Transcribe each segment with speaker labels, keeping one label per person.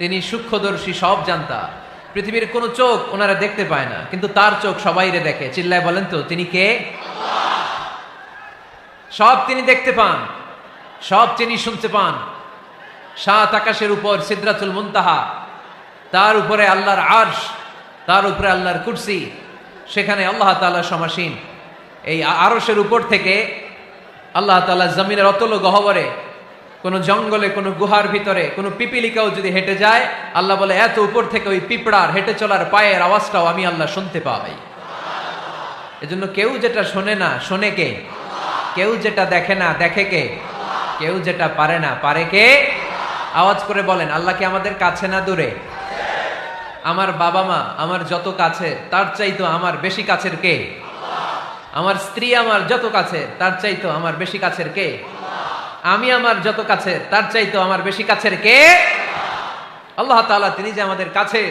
Speaker 1: তিনি সূক্ষ্মদর্শী, সব জানতা। পৃথিবীর কোনো চোখ ওনারা দেখতে পায় না, কিন্তু তার চোখ সবাইরে দেখে। চিল্লায় বলেন তো তিনি কে? সব তিনি দেখতে পান, সব তিনি শুনতে পান। সাত আকাশের উপর সিদরাতুল মুনতাহা, তার উপরে আল্লাহর আরশ, তার উপরে আল্লাহর কুরসি, সেখানে আল্লাহ তাআলা সমাসীন। এই আরশের উপর থেকে আল্লাহ তাআলা জমিনের অতল গহ্বরে, কোনো জঙ্গলে, কোনো গুহার ভিতরে কোনো পিপিলিকাও যদি হেঁটে যায়, আল্লাহ বলে এত উপর থেকে ওই পিঁপড়ার হেঁটে চলার পায়ের আওয়াজটাও আমি আল্লাহ শুনতে পাই। এজন্য কেউ যেটা শোনে না শোনে কে? কেউ যেটা দেখে না দেখে কে? কেউ যেটা পারে না পারে কে? আওয়াজ করে বলেন, আল্লাহ কি আমাদের কাছে না দূরে? আমার বাবা মা আমার যত কাছে, তার চাইতো আমার বেশি কাছের কে? আমার স্ত্রী আমার যত কাছে, তার চাইতো আমার বেশি কাছের কে? আমি আমার যত কাছে, তার চাইতো আমার বেশি কাছের কে? আল্লাহ তাআলা তিনি যে আমাদের কাছে,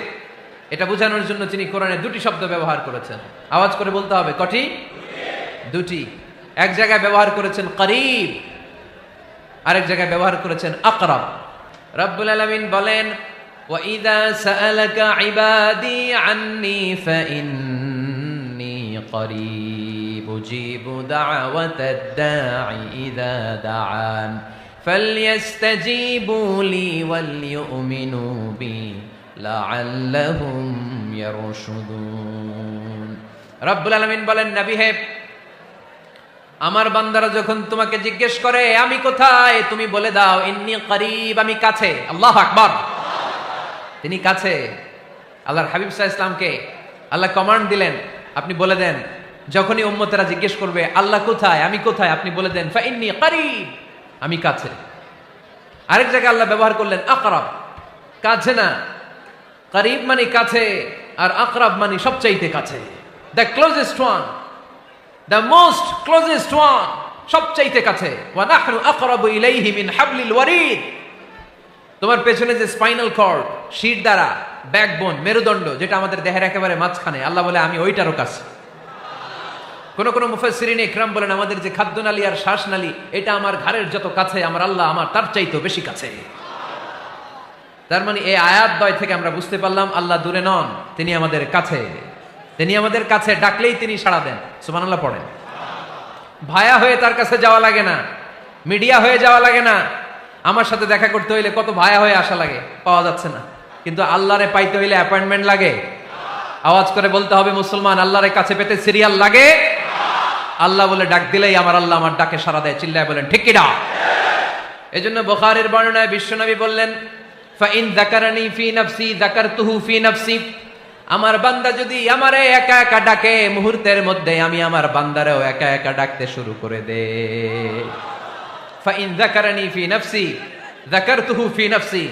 Speaker 1: এটা বোঝানোর জন্য তিনি কোরআনে দুটি শব্দ ব্যবহার করেছেন। আওয়াজ করে বলতে হবে, কটি? দুটি। এক জায়গায় ব্যবহার করেছেন করিব, আরেক জায়গায় ব্যবহার করেছেন আকরাব। রব্বুল আলামিন বলেন, ওয়া ইযা সাআলাকা ইবাদি আন্নী ফাইন্নী করিব উজিবু দাওয়াতাদ দাঈ ইযা দাআন ফালইস্তাজিবু লি ওয়াল ইউমিনু বি লাআল্লাহুম ইয়ারশুদুন। রব্বুল আলামিন বলেন, নবী হে, আমার বান্দারা যখন তোমাকে জিজ্ঞেস করে আমি কোথায়, তুমি বলে দাও ইন্নী করিব, আমি কাছে। আল্লাহু আকবার, তিনি কাছে। আল্লাহর হাবিব সাল্লাল্লাহু আলাইহি ওয়াসাল্লামকে আল্লাহ কমান্ড দিলেন, আপনি বলে দেন, যখনই উম্মতেরা জিজ্ঞেস করবে আল্লাহ কোথায়, আমি কোথায়, আপনি বলে দেন ফা ইন্নী করিব, আমি কাছে। আরেক জায়গায় আল্লাহ ব্যবহার করলেন আকরাব, কাছে না। করিব মানে কাছে, আর আকরাব মানে সবচাইতে কাছে, the closest one, the most closest one, সবচাইতে কাছে। ওয়া নাহনু আকরাবু ইলাইহি মিন হাবলিল ওয়ারিদ। তোমার পেছনে যে স্পাইনাল কর্ড, শির দ্বারা, ব্যাকবোন, মেরুদণ্ড, যেটা আমাদের দেহের একেবারে মাঝখানে, আল্লাহ বলে আমি ওইটারও কাছে। কোন কোন মুফাসসিরিন ইকরাম বলেন, আমাদের যে খাদ্যনালী আর শ্বাসনালী, এটা আমার ঘাড়ের যত কাছে, আমার আল্লাহ আমার তার চাইতেও বেশি কাছে। তার মানে এই আয়াত দ্বয় থেকে আমরা বুঝতে পারলাম আল্লাহ দূরে নন, তিনি আমাদের কাছে। তিনি আমাদের কাছে, ডাকলেই তিনি সাড়া দেন। সুবহানাল্লাহ পড়েন। ভায়া হয়ে তার কাছে যাওয়া লাগে না, মিডিয়া হয়ে যাওয়া লাগে না। আমার সাথে দেখা করতে হইলে কত ভায়া হয়ে আসা লাগে, পাওয়া যাচ্ছে না। কিন্তু আল্লাহরে পাইতে হইলে অ্যাপয়েন্টমেন্ট লাগে। আওয়াজ করে বলতে হবে মুসলমান, আল্লাহরে কাছে পেতে সিরিয়াল লাগে। আল্লাহ বলে ডাক দিলেই আমার আল্লাহ আমার ডাকে সাড়া দেয়। চিল্লায় বলেন ঠিক কিনা? এজন্য বুখারীর বর্ণনায় বিশ্বনবী বললেন, ফা ইন যাকারানি ফি নাফসি যাকারতুহু ফি নাফসি। আমার বান্দা যদি আমারে একা একা ডাকে, মুহূর্তের মধ্যে আমি আমার বান্দারেও একা একা ডাকতে শুরু করে দে। ফাইন যাকারানি ফি নাফসি যাকারতুহু ফি নাফসি।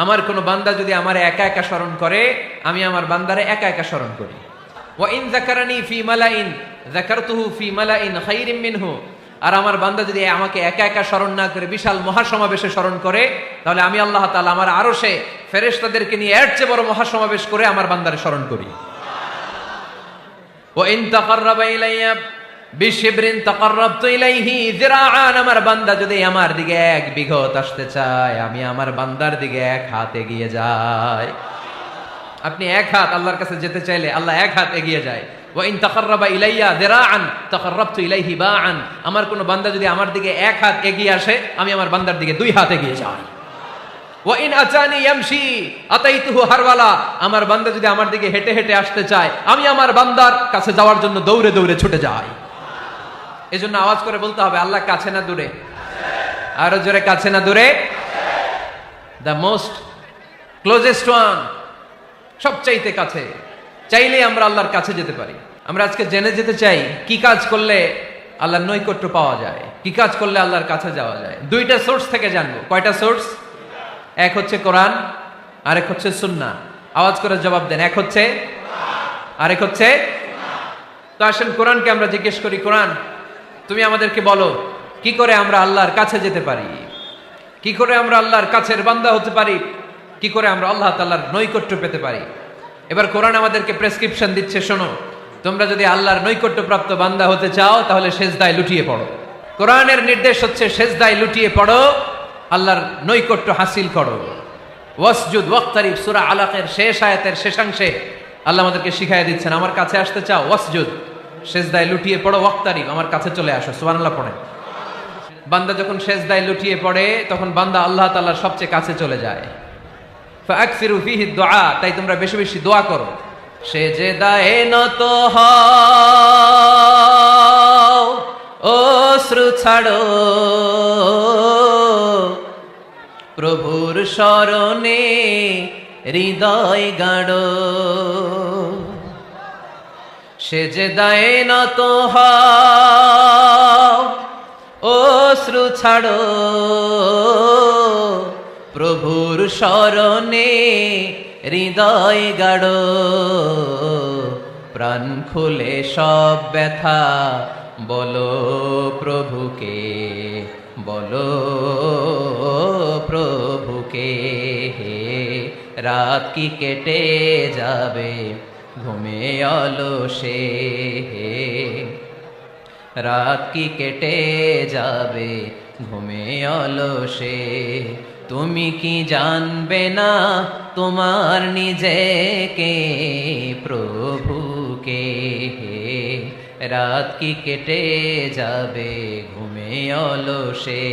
Speaker 1: আমার কোন বান্দা যদি আমারে একা একা স্মরণ করে, আমি আমার বান্দারে একা একা স্মরণ করি। ওয়া ইন যাকারানি ফি মালাইন যাকারতুহু ফি মালাইন খায়রিম মিনহু। আর আমার বান্দা যদি আমাকে একা একা স্মরণ না করে বিশাল মহাসমাবেশে স্মরণ করে, তাহলে আমি আল্লাহ তাআলা আমার আরশে ফেরেশতাদেরকে নিয়ে এর চেয়ে বড় মহাসমাবেশ করে আমার বান্দারে স্মরণ করি। ওয়া ইন তাকাররাবা ইলাইয়া বিশিবরিন তাকাররাবতু ইলাইহি যিরাআন। আমার বান্দা যদি আমার দিকে এক বিঘত আসতে চায়, আমি আমার বান্দার দিকে এক হাত এগিয়ে যাই। আপনি এক হাত আল্লাহর কাছে যেতে চাইলে আল্লাহ এক হাত এগিয়ে যায়। ওয়া ইন তাকাররাবা ইলাইয়া যিরাআন তাকাররাবতু ইলাইহি বাআন। আমার কোন বান্দা যদি আমার দিকে এক হাত এগিয়ে আসে, আমি আমার বান্দার দিকে দুই হাত এগিয়ে যাই। ওয়া ইন আতানি ইয়ামশি আতাইতুহু হারওয়ালা। আমার বান্দা যদি আমার দিকে হেঁটে হেঁটে আসতে চায়, আমি আমার বান্দার কাছে যাওয়ার জন্য দৌড়ে দৌড়ে ছুটে যাই। এজন্য আওয়াজ করে বলতে হবে, আল্লাহ কাছে না দূরে? আরো জোরে, কাছে না দূরে? দ্য মোস্ট ক্লোজেস্ট ওয়ান, সবচাইতে কাছে। চাইলে আমরা আল্লাহর কাছে যেতে পারি। আমরা আজকে জেনে যেতে চাই কি কাজ করলে আল্লাহর নৈকট্য পাওয়া যায়, কি কাজ করলে আল্লাহর কাছে যাওয়া যায়। দুইটা সোর্স থেকে জানবো। কয়টা সোর্স? এক হচ্ছে কোরআন, আরেক হচ্ছে সুন্নাহ। আওয়াজ করে জবাব দেন, এক হচ্ছে, আরেক হচ্ছে। তো আসেন কোরআনকে আমরা জিজ্ঞেস করি, কোরআন তুমি আমাদেরকে বলো কি করে আমরা আল্লাহর কাছে যেতে পারি, কি করে আমরা আল্লাহর কাছের বান্দা হতে পারি, কি করে আমরা আল্লাহ তাআলার নৈকট্য পেতে পারি। এবার কোরআন আমাদেরকে প্রেসক্রিপশন দিচ্ছে, শোনো, তোমরা যদি আল্লাহর নৈকট্যপ্রাপ্ত বান্দা হতে চাও, তাহলে সেজদায় লুটিয়ে পড়ো। কোরআনের নির্দেশ হচ্ছে সেজদায় লুটিয়ে পড়ো, আল্লাহর নৈকট্য হাসিল করো। ওয়াসজুদ ওয়াক্তারিব সূরা আলাকের শেষ আয়াতের শেষাংশে আল্লাহ আমাদেরকে শিখাইয়া দিচ্ছেন, আমার কাছে আসতে চাও ওয়াসজুদ, সেজদায় লুটিয়ে পড়ো, ওয়াক্তারিব আমার কাছে চলে আসো। সুবহানাল্লাহ পড়েন। বান্দা যখন সেজদায় লুটিয়ে পড়ে তখন বান্দা আল্লাহ তাআলার সবচেয়ে কাছে চলে যায়। ফাআকসিরু ফীহি দুআ, তাই তোমরা বেশি বেশি দোয়া করো। সেজদায়ে নত হও, অশ্রু ছাড়ো, প্রভুর শরণে হৃদয় গাড়ো। সেজদায়ে নত হও, অশ্রু ছাড়ো, প্রভুর শরণে হৃদয় গাড়ো। প্রাণ খুলে সব ব্যথা বলো প্রভুকে, বলো প্রভুকে। রাত কি কেটে যাবে ঘুমে অলসে, রাত কি কেটে যাবে ঘুমে অলসে। তুমি কি জানবে না তোমার নিজেকে প্রভুকে, রাত কি কেটে যাবে ঘুমে অলসে।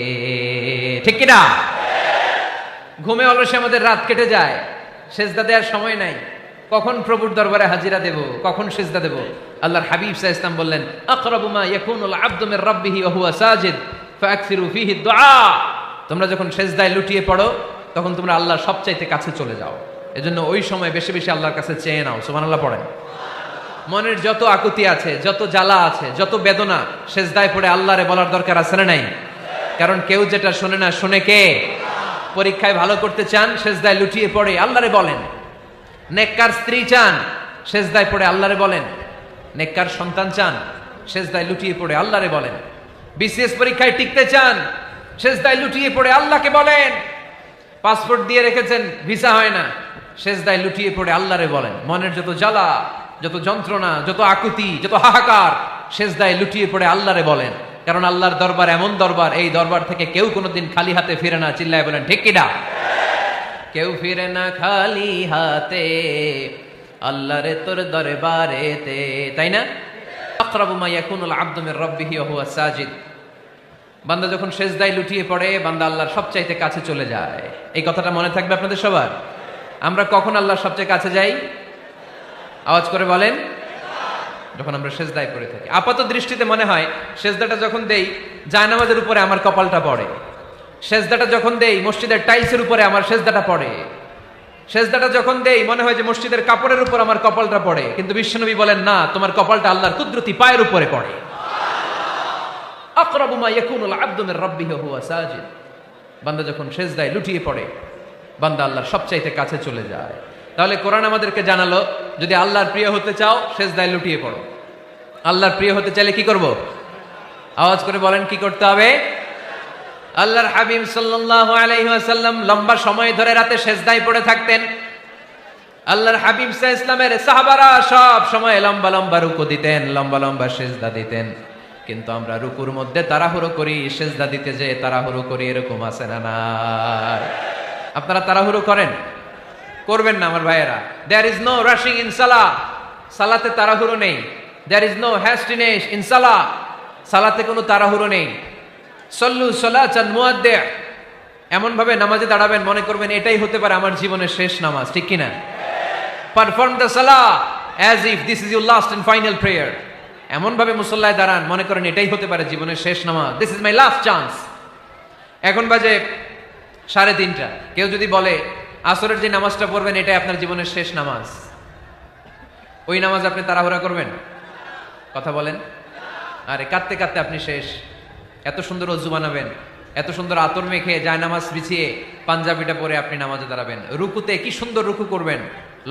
Speaker 1: ঠিক কিনা? ঘুমে অলসে আমাদের রাত কেটে যায়, সেজদা দেওয়ার সময় নাই। কখন প্রভুর দরবারে হাজিরা দেব, কখন সেজদা দেব? আল্লাহর হাবিব সাল্লাল্লাহু আলাইহি ওয়াসাল্লাম বললেন, আকরাবু মা ইয়াকুনুল আবদু মির রাব্বিহি ওয়া হুয়া সাজিদ ফাআকসিরু ফীহি দুআ। তোমরা যখন সেজদায় লুটিয়ে পড়ো তখন তোমরা আল্লাহর সবচাইতে কাছে চলে যাও। এজন্য ওই সময় বেশি বেশি আল্লাহর কাছে চেয়ে নাও। সুবহানাল্লাহ পড়েন। মনের যত আকুতি আছে, যত জ্বালা আছে, যত বেদনা, সেজদায় পড়ে আল্লাহরে বলার দরকার আছে না নাই? কারণ কেউ যেটা শোনে না, শোনে কে? পরীক্ষায় ভালো করতে চান, সেজদায় লুটিয়ে পড়ে আল্লাহরে বলেন। নেককার স্ত্রী চান, সেজদায় পড়ে আল্লাহরে বলেন। নেককার সন্তান চান, সেজদায় লুটিয়ে পড়ে আল্লাহরে বলেন। বিসিএস পরীক্ষায় টিকতে চান, সেজদায় লুটিয়ে পড়ে আল্লাহকে বলেন। পাসপোর্ট দিয়ে রেখেছেন, ভিসা হয় না, সেজদায় লুটিয়ে পড়ে আল্লাহরে বলেন। মনের যত জ্বালা, যত যন্ত্রণা, যত আকুতি, যত হাহাকার, সেজদায় লুটিয়ে পড়ে আল্লাহরে বলেন। কারণ আল্লাহর দরবার এমন দরবার, এই দরবার থেকে কেউ কোনোদিন খালি হাতে ফিরে না। চিল্লায় বলেন ঠিক কিনা? কেউ ফিরে না খালি হাতে আল্লাহরে তোর দরবারেতে, তাই না? আকরাবু মা ইয়াকুনুল আবদু মির রাব্বিহি ওয়া হুয়া সাজিদ। বান্দা যখন সেজদায় লুটিয়ে পড়ে বান্দা আল্লাহর সবচাইতে কাছে চলে যায়। এই কথাটা মনে থাকবে আপনাদের সবার। আমরা কখন আল্লাহর সবচেয়ে কাছে যাই? আওয়াজ করে বলেন। যখন আমরা সেজদায় পড়ে থাকি। আপাত দৃষ্টিতে মনে হয় সেজদাটা যখন দেই জায়নামাজের উপরে আমার কপালটা পড়ে, সেজদাটা যখন দেই মসজিদের টাইলসের উপরে আমার সেজদাটা পড়ে, সেজদাটা যখন দেই মনে হয় যে মসজিদের কাপড়ের উপর আমার কপালটা পড়ে। কিন্তু বিশ্বনবী বলেন না, তোমার কপালটা আল্লাহর কুদরতি পায়ের উপরে পড়ে। আকরাবু মা ইয়াকুনুল আবদু মির রাব্বিহি ওয়া হুয়া সাজিদ। বান্দা যখন সেজদায় লুটিয়ে পড়ে বান্দা আল্লাহর সবচাইতে কাছে চলে যায়। তাহলে কোরআন আমাদেরকে জানালো, যদি আল্লাহর প্রিয় হতে চাও সেজদায় লুটিয়ে পড়ো। আল্লাহর প্রিয় হতে চাইলে কি করব? আওয়াজ করে বলেন কি করতে হবে? আল্লাহর হাবিব সাল্লাল্লাহু আলাইহি ওয়াসাল্লাম লম্বা সময় ধরে রাতে সেজদায় পড়ে থাকতেন। আল্লাহর হাবিব সাল্লাল্লাহু আলাইহি ওয়াসাল্লামের সাহাবারা সব সময় লম্বা লম্বা রুকু দিতেন, লম্বা লম্বা সেজদা দিতেন। কিন্তু আমরা রুকুর মধ্যে তাড়াহুড়ো করি, সেজদা দিতে যে তাড়াহুড়ো করি, এরকম আছে না নাই? আপনারা তাড়াহুড়ো করেন? করবেন না আমার ভাইয়েরা। There is no rushing in সালাহ। সালাতে তাড়াহুড়ো নেই। There is no hastiness in সালাহ। সালাতে কোনো তাড়াহুড়ো নেই। সল্লু সালাতান মুআদ্দি'। এমন ভাবে নামাজে দাঁড়াবেন মনে করবেন এটাই হতে পারে আমার জীবনের শেষ নামাজ। ঠিক কি না? পারফর্ম দ্য সালাহ as if this is your last and final prayer. এমন ভাবে মুসল্লায় দাঁড়ান মনে করেন এটাই হতে পারে জীবনের শেষ নামাজ। This is my last chance. এখন বাজে 3:30। কেউ যদি বলে আসরের যে নামাজটা পড়বেন এটাই আপনার জীবনের শেষ নামাজ, ওই নামাজ আপনি তাড়াহুড়া করবেন? কথা বলেন। আরে কাঁদতে কাঁদতে আপনি শেষ। এত সুন্দর ওযু বানাবেন, এত সুন্দর আতর মেখে জায়নামাজ বিছিয়ে পাঞ্জাবিটা পরে আপনি নামাজে দাঁড়াবেন। রুকুতে কি সুন্দর রুকু করবেন,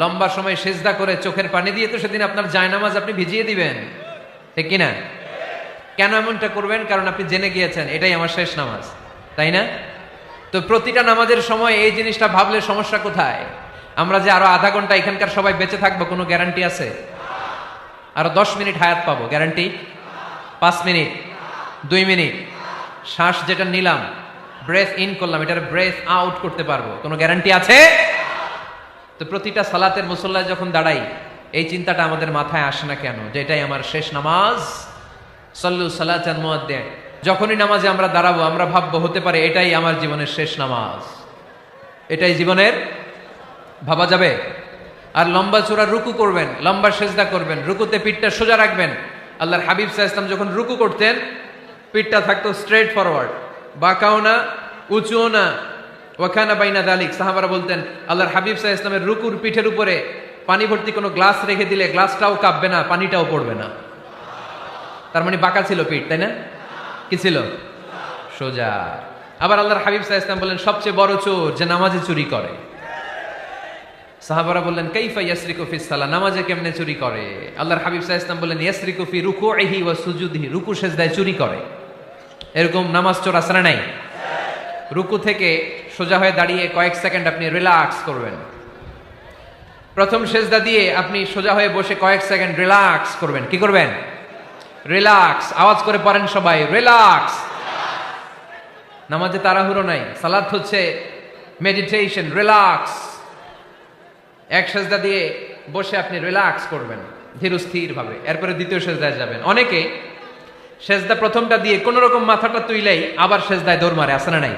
Speaker 1: লম্বা সময় সেজদা করে চোখের পানি দিয়ে তো সেদিন আপনার জায়নামাজ আপনি ভিজিয়ে দিবেন। ঠিক কিনা? কেন এমনটা করবেন? কারণ আপনি জেনে গিয়েছেন এটাই আমার শেষ নামাজ, তাই না? তো প্রতিটা নামাজের সময় এই জিনিসটা ভাবলে সমস্যা কোথায়? আমরা যে আরো আধা ঘন্টা এখানকার সবাই বেঁচে থাকবো কোনো গ্যারান্টি আছে? আরো 10 মিনিট হায়াত পাবো, গ্যারান্টি? 5 মিনিট, 2 মিনিট, শ্বাস যেটা নিলাম ব্রেথ ইন করলাম, এটার ব্রেথ আউট করতে পারবো, কোনো গ্যারান্টি আছে? তো প্রতিটা সালাতের মুসল্লায় যখন দাঁড়াই এই চিন্তাটা আমাদের মাথায় আসে না কেন যে এটাই আমার শেষ নামাজ? সল্লু সালাতান মুআদ্দিন। যখনই নামাজে আমরা দাঁড়াবো আমরা ভাববো হতে পারে এটাই আমার জীবনের শেষ নামাজ, এটাই জীবনের, ভাবা যাবে? আর লম্বা চূড়া রুকু করবেন, লম্বা সেজদা করবেন, রুকুতে পিঠটা সোজা রাখবেন। আল্লাহর হাবিব সাল্লাল্লাহু আলাইহি ওয়াসাল্লাম যখন রুকু করতেন পিঠটা থাকতো স্ট্রেট ফরওয়ার্ড, বাঁকাও না উঁচুও না, ওয়াকানা বাইনা যালিক। সাহাবারা বলতেন আল্লাহর হাবিব সাল্লাল্লাহু আলাইহি ওয়াসাল্লামের রুকুর পিঠের উপরে পানি ভর্তি কোনো গ্লাস রেখে দিলে গ্লাসটাও কাঁপবে না, পানিটাও পড়বে না। তার মানে বাঁকা ছিল পিঠ, তাই না? কি ছিল? সোজা। আবার আল্লাহর হাবিব সাল্লাল্লাহু আলাইহি ওয়াসাল্লাম বললেন সবচেয়ে বড় চোর যে নামাজে চুরি করে। সাহাবারা বললেন কাইফা ইয়াসরিকু ফিস সালাহ, নামাজে কেমনে চুরি করে? আল্লাহর হাবিব সাল্লাল্লাহু আলাইহি ওয়াসাল্লাম বললেন ইয়াসরিকু ফি রুকুইহি ওয়া সুজুদিহি, রুকু সেজদায় চুরি করে। এরকম নামাজ চোর আছে না নাই? রুকু থেকে সোজা হয়ে দাঁড়িয়ে কয়েক সেকেন্ড আপনি রিল্যাক্স করবেন। প্রথম সেজদা দিয়ে আপনি সোজা হয়ে বসে কয়েক সেকেন্ড রিল্যাক্স করবেন। কি করবেন? রিল্যাক্স। আওয়াজ করে পড়েন সবাই, রিল্যাক্স। নামাজে তাড়াহুড়ো নাই, সালাত হচ্ছে মেডিটেশন, রিল্যাক্স। এক সেজদা দিয়ে বসে আপনি রিল্যাক্স করবেন ধীর স্থির ভাবে, এরপরে দ্বিতীয় সেজদায় যাবেন। অনেকে সেজদা প্রথমটা দিয়ে কোন রকম মাথাটা তুইলেই আবার সেজদায় দৌড় মারে, আছে না নাই?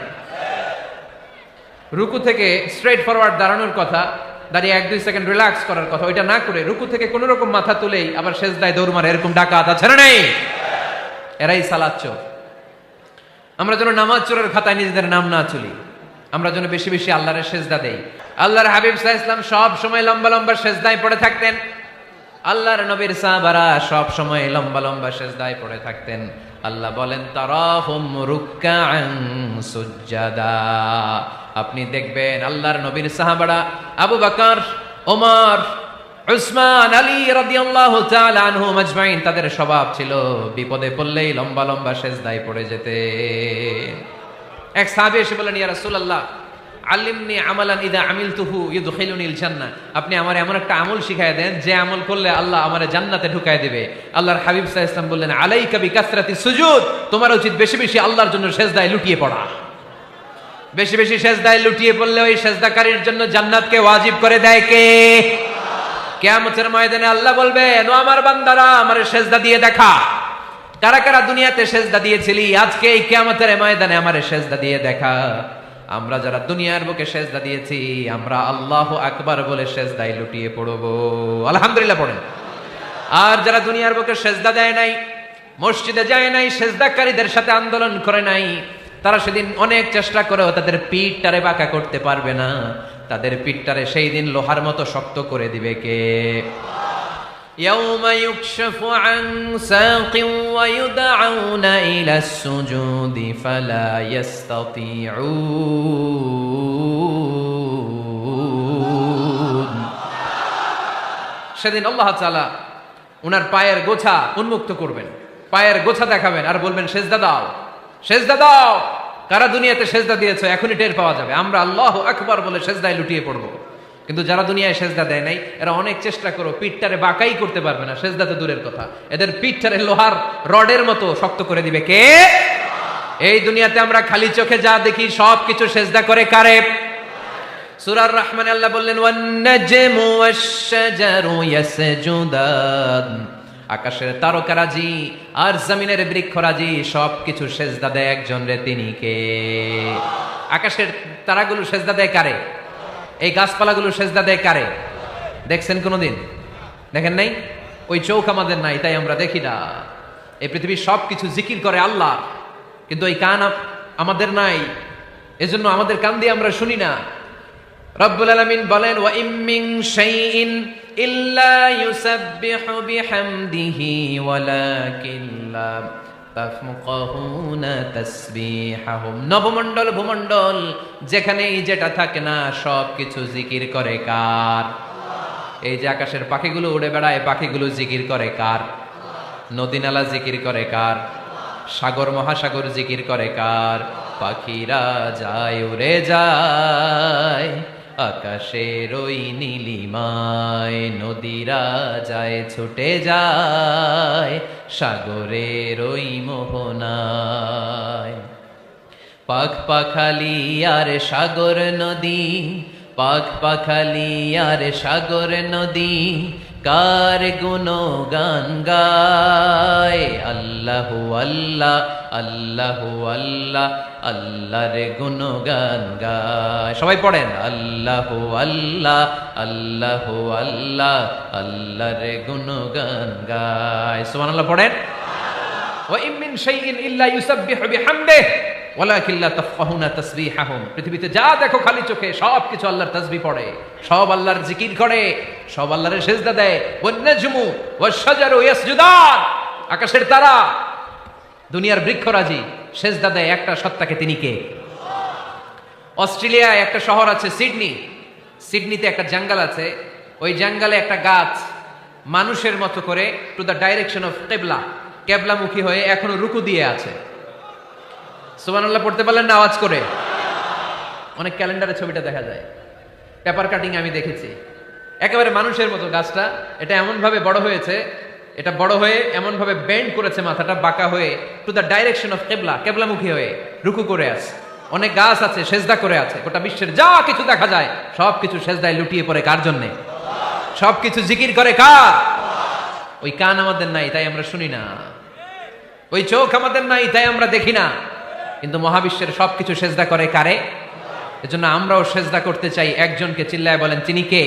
Speaker 1: রুকু থেকে স্ট্রেট ফরওয়ার্ড দাঁড়ানোর কথা, দাঁড়িয়ে 1-2 সেকেন্ড রিল্যাক্স করার কথা, ওইটা না করে রুকু থেকে কোন রকম মাথা তুলেই আবার সেজদায় দৌড় মারে, এরকম ডাকাত আছে না নাই? এরাই সালাত চোর। আমরা যেন নামাজ চোরের খাতায় নিজেদের নাম না তুলি, আমরা যেন বেশি বেশি আল্লাহর সেজদা দেই। আল্লাহর হাবিব সাল্লাল্লাহু আলাইহি ওয়াসাল্লাম সব সময় লম্বা লম্বা সেজদায় পড়ে থাকতেন। আল্লাহর নবীর সাহাবারা সব সময় লম্বা লম্বা সেজদায় পড়ে থাকতেন। আল্লাহ বলেন তারাহুম রুকআন সুজদা, আপনি দেখবেন আল্লাহর নবীর সাহাবারা আবু বকর, ওমর, উসমান, আলী রাদিয়াল্লাহু তাআলা আনহুম আজমাইন, তাদের স্বভাব ছিল বিপদে পড়লেই লম্বা লম্বা সেজদায় পড়ে যেতে। এক সাহাবী এসে বললেন ইয়া রাসূলুল্লাহ আল্লিমনি আমালান ইদা আমিলতুহু ইউদখিলুনিল জান্নাহ, আপনি আমার এমন একটা আমল শিখায় দেন যে আমল করলে আল্লাহ আমারে জান্নাতে ঢুকায় দিবে। আল্লাহর হাবিব সাল্লাল্লাহু আলাইহি ওয়াসাল্লাম বললেন আলাইকা বিকাসরাতি সুজুদ, তোমার উচিত বেশি বেশি আল্লাহর জন্য সেজদায় লুটিয়ে পড়া। বেশি বেশি সেজদায় লুটিয়ে পড়লে ওই সেজদাকারীর জন্য জান্নাতকে ওয়াজিব করে দেয় কে? কিয়ামতের ময়দানে আল্লাহ বলবেন ও আমার বান্দারা আমারে সেজদা দিয়ে দেখা, কারা কারা দুনিয়াতে সেজদা দিয়েছিলি, আজকে এই কিয়ামতের ময়দানে আমারে সেজদা দিয়ে দেখা। আমরা যারা দুনিয়ার বুকে সেজদা দিয়েছি আমরা আল্লাহু আকবার বলে সেজদায় লুটিয়ে পড়বো, আলহামদুলিল্লাহ পড়েন। আর যারা দুনিয়ার বুকে সেজদা দেয় নাই, মসজিদে যায় নাই, সেজদাকারীদের সাথে আন্দোলন করে নাই, তারা সেদিন অনেক চেষ্টা করেও তাদের পিঠটারে বাঁকা করতে পারবে না। তাদের পিঠটারে সেই দিন লোহার মতো শক্ত করে দিবে কে? ইয়াউমা ইউকশাফু আন সাকিন ওয়া ইউদআউনা ইলা সুজুদি ফালা ইস্তাতিউন। সেদিন আল্লাহ তাআলা উনার পায়ের গোছা উন্মুক্ত করবেন, পায়ের গোছা দেখাবেন আর বলবেন সেজদা দাও, সেজদা দাও। কারা দুনিয়াতে সেজদা দিয়েছো এখনই টের পাওয়া যাবে। আমরা আল্লাহু আকবার বলে সেজদায় লুটিয়ে পড়বো, কিন্তু যারা দুনিয়ায় সেজদা দেয় নাই এরা অনেক চেষ্টা করো পিঠটারে বাঁকাই করতে পারবে না, সেজদা তো দূরের কথা, এদের পিঠটারে লোহার রডের মতো শক্ত করে দিবে কে? এই দুনিয়াতে আমরা খালি চোখে যা দেখি সব কিছু সেজদা করে কারে? সূরা রহমানে আল্লাহ বললেন ওয়ান নাজমু ওয়াশ শাজারু ইয়াসজুদান, আকাশের তারকারাজি আর জমিনের বৃক্ষরাজি সবকিছু সেজদা দেয় একজন রে, তিনি কে? আকাশের তারাগুলো সেজদা দেয় কারে? এই গাছপালাগুলো সেজদা দেয় কারে? দেখছেন কোনোদিন? দেখেন নাই? ওই চোখ আমাদের নাই তাই আমরা দেখি না। এই পৃথিবীর সবকিছু জিকির করে আল্লাহ, কিন্তু ওই কান আমাদের নাই, এজন্য আমাদের কান দিয়ে আমরা শুনি না। রব্বুল আলামিন বলেন ওয়া ইম মিন শাইইন ইল্লা ইউসাব্বিহু বিহামদিহি ওয়ালাকিন লা তাফকাহুনা তাসবিহাহুম। নবমণ্ডল ভূমণ্ডল যেখানেই যেটা থাকে না সবকিছু জিকির করে কার? এই যে আকাশের পাখিগুলো উড়ে বেড়ায়, পাখিগুলো জিকির করে কার? নদী নালা জিকির করে কার? সাগর মহাসাগর জিকির করে কার? পাখিরা যায় উড়ে যায় আকাশের ওই নীলিমায়, নদীরা যায় ছুটে যায় সাগরের ওই মোহনায়। পাখ পাখালি আর সাগর নদী, পাখ পাখালি আর সাগর নদী, কার গুণগান গায়। আল্লাহু আল্লাহ আল্লাহু আল্লাহ, আল্লাহর গুণগান গায়। সবাই পড়েন আল্লাহু আল্লাহ আল্লাহু আল্লাহ, আল্লাহর গুণগান গায়। সুবহানাল্লাহ পড়েন। ওয়া ইম মিন শাইইন ইল্লা ইউসাব্বিহু বিহামদিহি ওয়ালাকিন লা তাফকাহুনা তাসবিহাহুম। পৃথিবীতে যা দেখো খালি চোখে সব কিছু আল্লাহর তাসবিহ পড়ে, সব আল্লাহর জিকির করে, সব আল্লাহর সিজদা দেয়। ওয়ান নাজমু ওয়াশ শাজারু ইয়াসজুদান, আকাশের তারা, দুনিয়ার বৃক্ষরাজি সিজদা দেয় একটা সত্তাকে, তিনি কে? অস্ট্রেলিয়ায় একটা শহর আছে সিডনি, সিডনিতে একটা জঙ্গল আছে, ওই জঙ্গলে একটা গাছ মানুষের মতো করে টু দ্য ডাইরেকশন অফ কিবলা, কিবলামুখী হয়ে এখনো রুকু দিয়ে আছে। সুবহানাল্লাহ পড়তে পারলেন না আওয়াজ করে? অনেক ক্যালেন্ডারে ছবিটা দেখা যায়, পেপার কাটিং আমি দেখেছি। একেবারে মানুষের মতো গাছটা, এটা এমন ভাবে বড় হয়েছে, এটা বড় হয়ে এমন ভাবে বেন্ড করেছে, মাথাটা বাঁকা হয়ে টু দ্য ডাইরেকশন অফ কিবলা, কিবলামুখী হয়ে রুকু করে আছে। অনেক গাছ আছে সেজদা করে আছে। গোটা বিশ্বের যা কিছু দেখা যায় সবকিছু সেজদায় লুটিয়ে পড়ে কার জন্যে? সবকিছু জিকির করে কার? ওই কান আমাদের নাই তাই আমরা শুনি না, ওই চোখ আমাদের নাই তাই আমরা দেখি না, কিন্তু মহাবিশ্বের সবকিছু সেজদা করে কারে? এজন্য আমরাও সেজদা করতে চাই একজনকে। চিল্লায় বলেন তিনি কে?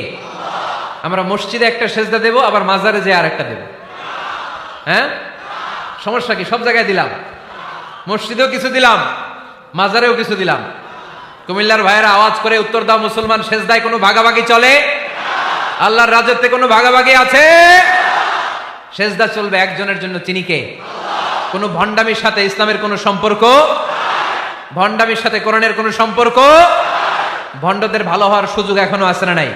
Speaker 1: আমরা মসজিদে একটা সেজদা দেব, আবার মাজারে যে আর একটা দেব। হ্যাঁ, সমস্যা কি? সব জায়গায় দিলাম, মসজিদেও কিছু দিলাম, মাজারেও কিছু দিলাম। কুমিল্লার ভাইয়েরা আওয়াজ করে উত্তর দাও, মুসলমান সেজদায় কোনো ভাগাভাগি চলে? আল্লাহর রাজত্বে কোনো ভাগাভাগি আছে? সেজদা চলবে একজনের জন্য, তিনি কে? কোন ভণ্ডামির সাথে ইসলামের কোন সম্পর্ক, ভণ্ডামির সাথে কোরআনের কোন সম্পর্ক। ভণ্ডদের ভালো হওয়ার সুযোগ এখনো আছে না নাই?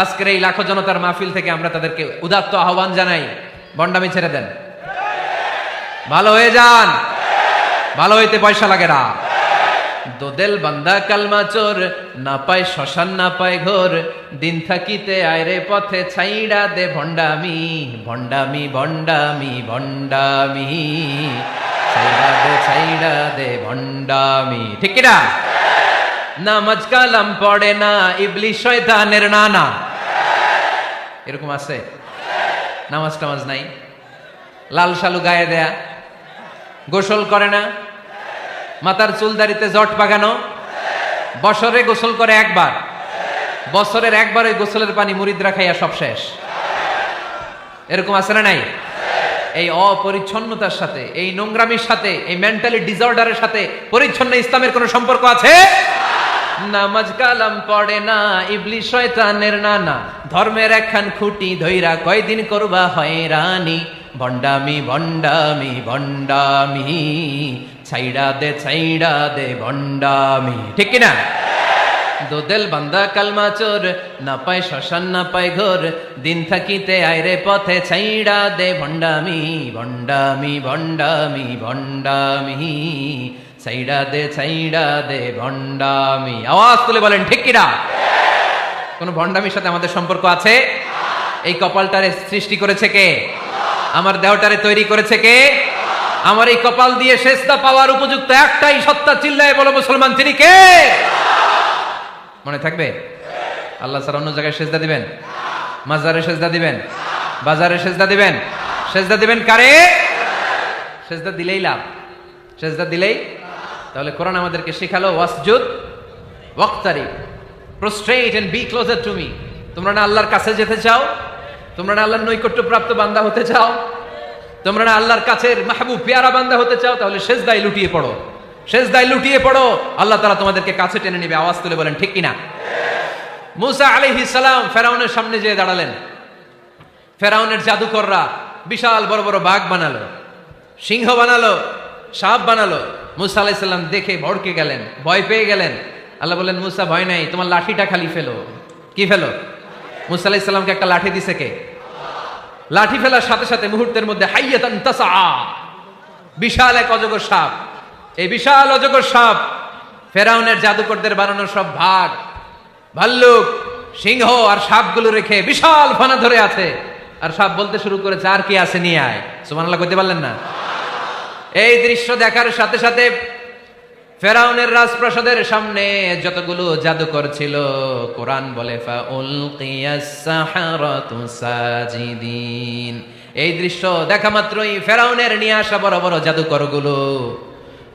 Speaker 1: আজকের এই লাখো জনতার মাহফিল থেকে আমরা তাদেরকে উদাত্ত আহ্বান জানাই, ভণ্ডামি ছেড়ে দেন, ভালো হয়ে যান। ভালো হইতে পয়সা লাগে না। দোদেল বান্দা কালমা চোর, না পায় শ্মশান না পায় ঘোর, দিন থাকিতে আয়রে পথে ছাইড়া দে ভণ্ডামি, ভণ্ডামি ভণ্ডামি ভণ্ডামি, ছাইড়া দে ভণ্ডামি। ঠিক কিনা? নামাজ কালাম পড়ে না, ইবলিশ শয়তানের নানা। এরকম আছে? নামাজ টামাজ নাই, লাল শালু গায়ে দেয়া, গোসল করে না, মাথার চুলদারিতে জট পাকানো, বছরে গোসল করে একবার, বছরের একবার ওই গোসলের পানি মুরিদরা খাইয়া সব শেষ। এরকম আছে না নাই? এই অপরিচ্ছন্নতার সাথে, এই নোংরামির সাথে, এই মেন্টালি ডিসঅর্ডারের সাথে পরিচ্ছন্ন ইসলামের কোন সম্পর্ক আছে? নামাজ কালাম পড়ে না, ইবলিশ শয়তানের নানা, ধর্মের একখান খুঁটি ধইরা কয়দিন করবা হয়রানি, ভণ্ডামি ভণ্ডামি ভণ্ডামি, ছাইড়া দে ভণ্ডামি। ঠিক কিনা? দোদেল বান্দা কালমা চোর, না পায় শ্মশান না পায় ঘোর, দিন থাকিতে আয়রে পথে ছাইড়া দে ভণ্ডামি, ভণ্ডামি ভণ্ডামি ভণ্ডামি, ছাইড়া দে ভণ্ডামি। আওয়াজ তুলে বলেন ঠিক কিনা? কোন ভণ্ডামির সাথে আমাদের সম্পর্ক আছে? এই কপালটারে সৃষ্টি করেছে কে? আমার দেহটারে তৈরি করেছে কে? আমার এই কপাল দিয়ে সেজদা পাওয়ার উপযুক্ত একটাই সত্তা, চিল্লায় বলো মুসলমান, তিনি কে? মনে থাকবে? আল্লাহ ছাড়া অন্য জায়গায় সেজদা দিবেন? মাজারে সেজদা দিবেন? বাজারে সেজদা দিবেন? সেজদা দিবেন কারে? সেজদা দিলেই লাভ, সেজদা দিলেই। তাহলে কোরআন আমাদেরকে শেখালো ওয়াসজুদ ওয়াক্তারিব, prostrate and be closer to me. তোমরা না আল্লাহর কাছে যেতে চাও? তোমরা না আল্লাহর নৈকট্য প্রাপ্ত বান্দা হতে চাও? তোমরা না আল্লাহর কাছের মাহবুব পেয়ারা বান্দা হতে চাও? তাহলে সেজদায় লুটিয়ে পড়ো, সেজদায় লুটিয়ে পড়ো, আল্লাহ তাআলা তোমাদেরকে কাছে টেনে নেবে। আওয়াজ তুলে বলেন ঠিক কিনা? মুসা আলাইহিস সালাম ফেরাউনের সামনে যেয়ে দাঁড়ালেন। ফেরাউনের জাদুকররা বিশাল বড় বড় বাঘ বানালো, সিংহ বানালো, সাপ বানালো। মুসা আলাইহিস সালাম দেখে ভড়কে গেলেন, ভয় পেয়ে গেলেন। আল্লাহ বললেন, মুসা ভয় নাই, তোমার লাঠিটা খালি ফেলো। কি ফেলো? মুসা আলাইহিস সালামকে একটা লাঠি দিছে কে? লাঠি ফেলার সাথে সাথে মুহূর্তের মধ্যে হাইয়াতান তাসআ, বিশাল এক অজগর সাপ। এই বিশাল অজগর সাপ ফেরাউনের জাদুকরদের বানানো সব ভাগ, ভাল্লুক, সিংহ আর সাপগুলো রেখে বিশাল ফানা ধরে আছে। আর সাপ বলতে শুরু করেছে, আর কি আছে নিয়ে আয়। সুবহানাল্লাহ কইতে পারলেন না? এই দৃশ্য দেখার সাথে সাথে ফেরাউনের রাজপ্রাসাদের সামনে যতগুলো জাদুকর ছিল, কোরআন বলে ফাউলকিয়াস সাহারাতু সাজিদিন। এই দৃশ্য দেখা মাত্রই ফেরাউনের নিয়ে আসা বড় বড় জাদুকরগুলো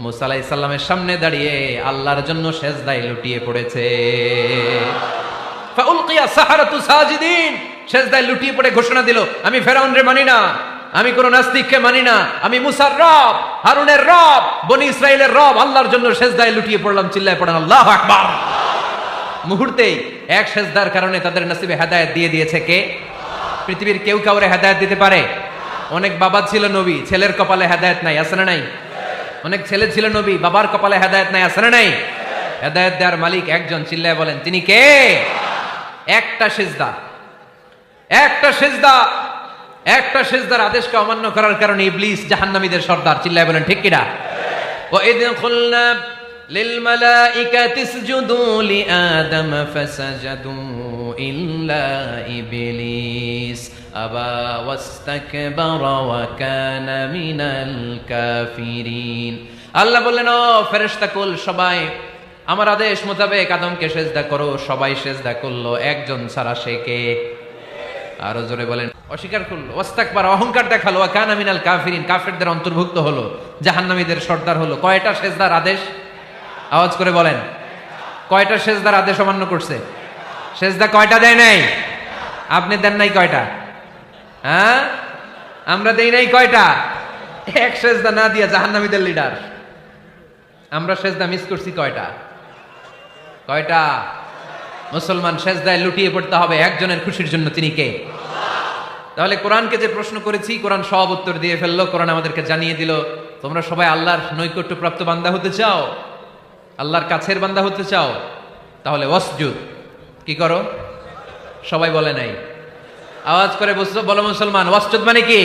Speaker 1: মুসা আলাইহিস সালামের সামনে দাঁড়িয়ে আল্লাহর জন্য সেজদায় লুটিয়ে পড়েছে। ফাউলকিয়াস সাহারাতু সাজিদিন, সেজদায় লুটিয়ে পড়ে ঘোষণা দিল, আমি ফেরাউনরে মানি না, আমি কোন নাস্তিককে মানি না, আমি মুসার রব, হারুনের রব, বনি ইসরাইলের রব, আল্লাহর জন্য সেজদায় লুটিয়ে পড়লাম। চিল্লায় পড়েন আল্লাহু আকবার। মুহূর্তেই এক সেজদার কারণে তাদের নসিবে হেদায়েত দিয়ে দিয়েছে কে? পৃথিবীর কেউ কাউরে হেদায়েত দিতে পারে? অনেক বাবা ছিল নবী, ছেলের কপালে হেদায়েত নাই, আছে না নাই? অনেক ছেলে ছিল নবী, বাবার কপালে হেদায়েত নাই, আছে না নাই? হেদায়েত দেওয়ার মালিক একজন, চিল্লায় বলেন তিনি কে? একটা সিজদা, একটা সিজদা, একটা সিজদার আদেশকে অমান্য করার কারণে ইবলিস জাহান্নামীদের সর্দার। চিল্লায় বলেন ঠিক কিনা? ওয়াইদ কুলনা লিল মালাইকাতি ইসজুদু লিআদম ফাসাজাদু ইল্লা ইবলিস আবা ওয়াস্তাকবারা ওয়া কানা মিনাল কাফিরিন। আল্লাহ বললেন, ও ফেরেশতাকুল সবাই আমার আদেশ মোতাবেক আদমকে সেজদা করো। সবাই সেজদা করলো, একজন ছাড়া, সে কে? আরো জোরে বলেন। অস্বীকার করলো, ওয়াস্তাকবার, অহংকার দেখালো, ওয়া কানা মিনাল কাফিরিন, কাফেরদের অন্তর্ভুক্ত হলো, জাহান্নামীদের সর্দার হলো। কয়টা সেজদার আদেশ? আওয়াজ করে বলেন, কয়টা সেজদার আদেশ অমান্য করছে? সেজদা কয়টা দেয় নাই? আপনি দেন নাই কয়টা? হ্যাঁ, আমরা দেই নাই কয়টা? এক সেজদা না দিয়া জাহান্নামীদের লিডার। আমরা সেজদা মিস করছি কয়টা? কয়টা? মুসলমান সেজদায় লুটিয়ে পড়তে হবে একজনের খুশির জন্য, তিনি কে? তাহলে কোরআনকে যে প্রশ্ন করেছি, কোরআন সব উত্তর দিয়ে ফেললো। কোরআন আমাদেরকে জানিয়ে দিল, তোমরা সবাই আল্লাহর নৈকট্য প্রাপ্ত বান্দা হতে চাও, আল্লাহর কাছের বান্দা হতে চাও, তাহলে ওয়াসজুদ, কি করো? সবাই বলে নাই, আওয়াজ করে বলো মুসলমান, ওয়াসজুদ মানে কি?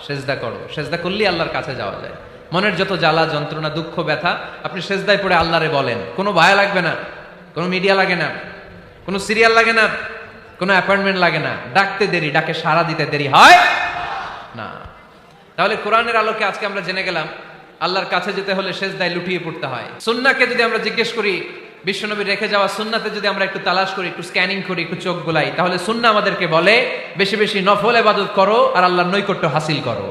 Speaker 1: সেজদা করো। সেজদা করলেই আল্লাহর কাছে যাওয়া যায়। মনের যত জ্বালা যন্ত্রণা দুঃখ ব্যথা আপনি সেজদায় পড়ে আল্লাহরে বলেন। কোনো ভায়া লাগবে না, কোনো মিডিয়া লাগে না, কোনো সিরিয়াল লাগে না, কোনো অ্যাপয়েন্টমেন্ট লাগে না, ডাকতে দেরি, ডাকে সাড়া দিতে দেরি হয় না। তাহলে কোরআনের আলোকে আজকে আমরা জেনে গেলাম আল্লাহর কাছে যেতে হলে সেজদায় লুটিয়ে পড়তে হয়। সুন্নাহকে যদি আমরা জিজ্ঞেস করি, বিশ্বনবী রেখে যাওয়া সুন্নাতে যদি আমরা একটু তালাশ করি, একটু স্ক্যানিং করি, একটু চোখ গোলাই, তাহলে সুন্নাহ আমাদেরকে বলে বেশি বেশি নফল ইবাদত করো আর আল্লাহর নৈকট্য হাসিল করো।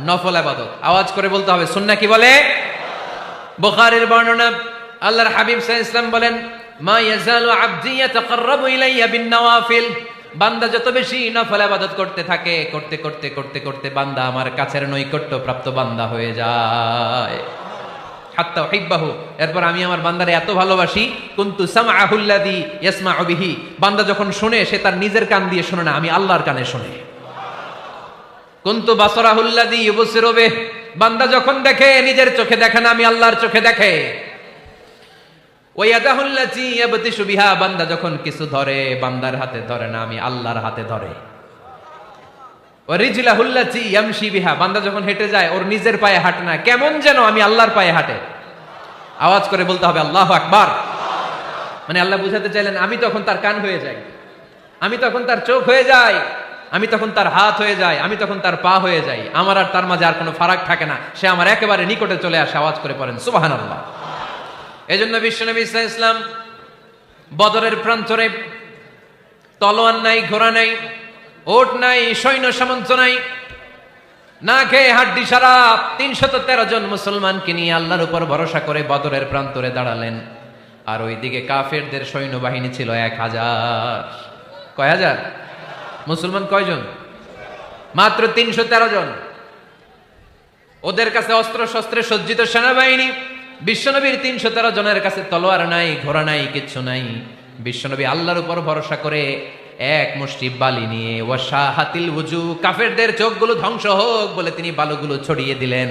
Speaker 1: নফল ইবাদত, আওয়াজ করে বলতে হবে, সুন্নাহ কি বলে? বুখারীর বর্ণনা, আল্লাহর হাবিব সাল্লাল্লাহু আলাইহি ওয়াসাল্লাম বলেন, মা ইয়াজালু আবদি ইয়াতাকাররাবু ইলাইয়া বিন নওয়াফিল, বান্দা যত বেশি নফল ইবাদত করতে থাকে, করতে করতে করতে করতে বান্দা আমার কাছের নৈকট্য প্রাপ্ত বান্দা হয়ে যায়। হাত্তা উহিব্বাহু, এরপর আমি আমার বান্দারে এত ভালোবাসি, কুনতু সামআহুল্লাযী ইয়াসমাউ বিহি, বান্দা যখন শুনে সে তার নিজের কান দিয়ে শুনে না, আমি আল্লাহর কানে শুনে। কুনতু বাসরাহুল্লাযী ইউবসিরু বিহি, বান্দা যখন দেখে নিজের চোখে দেখে না, আমি আল্লাহর চোখে দেখে। ওয়ায়াদাহুল্লাতী ইয়াবতিশু বিহা, বান্দা যখন কিছু ধরে বান্দার হাতে ধরে না, আমি আল্লাহর হাতে ধরে। ওয়ারিজলাহুল্লাতী ইয়ামশি বিহা, বান্দা যখন হেঁটে যায় ওর নিজের পায়ে হাঁটে না, কেমন যেন আমি আল্লাহর পায়ে হাঁটে। আওয়াজ করে বলতে হবে আল্লাহু আকবার। মানে আল্লাহ বুঝাতে চাইলেন আমি তখন তার কান হয়ে যাই, আমি তখন তার চোখ হয়ে যাই, আমি তখন তার হাত হয়ে যাই, আমি তখন তার পা হয়ে যাই, আমার আর তার মাঝে আর কোনো ফারাক থাকে না, সে আমার একেবারে নিকটে চলে আসে। আওয়াজ করে পড়েন সুবহানাল্লাহ। এজন্য বিশ্বনবী সাল্লাল্লাহু আলাইহি ওয়াসাল্লাম বদরের প্রান্তরে তলোয়ার নাই, ঘোড়া নাই, ওট নাই, সৈন্য সামন্ত নাই, না খেয়ে হাড্ডি সারা ৩১৩ জন মুসলমানকে নিয়ে আল্লাহর উপর ভরসা করে বদরের প্রান্তরে দাঁড়ালেন। আর ওইদিকে কাফেরদের সৈন্যবাহিনী ছিল ১০০০। কয় হাজার? মুসলমান কয়জন? মাত্র ৩১৩ জন। ওদের কাছে অস্ত্র শস্ত্রে সজ্জিত সেনাবাহিনী। বিশ্বনবীর ৩১৩ জনের কাছে তলোয়ার নাই, ঘোড়া নাই, কিচ্ছু নাই। বিশ্বনবী আল্লাহর উপর ভরসা করে এক মুষ্টি বালি নিয়ে ওয়াশাহাতিল ওযু, কাফেরদের চোখগুলো ধ্বংস হোক বলে তিনি বালুগুলো ছড়িয়ে দিলেন।